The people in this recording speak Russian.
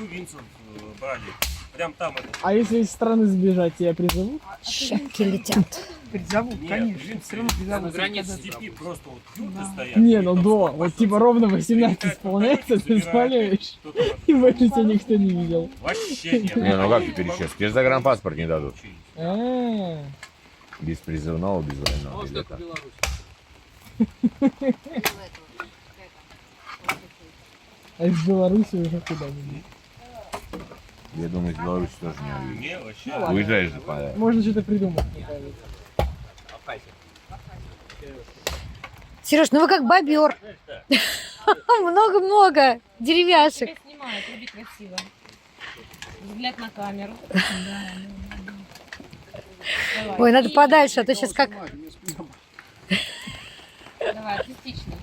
тувинцев брали. Прям там это. А если из страны сбежать, тебя призовут? Щепки летят. Призовут, Нет, конечно. тувинцы Все равно на призовут. границе степи просто вот юрты стоят. Не, и ну там до. сколько Вот пошел, типа ровно 18 прилетают исполняется, ты вертолеты, забирают. сваливаешь. Кто-то И больше тебя никто не видел. Вообще нет. Не, ну как теперь сейчас? Тебе же загранпаспорт не дадут. А, Без призывного, без военного билета. а из Беларуси уже куда-нибудь. Я думаю, из Беларуси тоже не увидишь. Не, вообще. ладно. Уезжаешь же по... Можно что-то придумать, мне кажется. Сереж, ну вы как бобер. Много-много деревяшек. Тебя снимают, вроде красиво. Взгляд на камеру. Давай. Ой, надо И- подальше, а то сейчас как... Давай, артистично.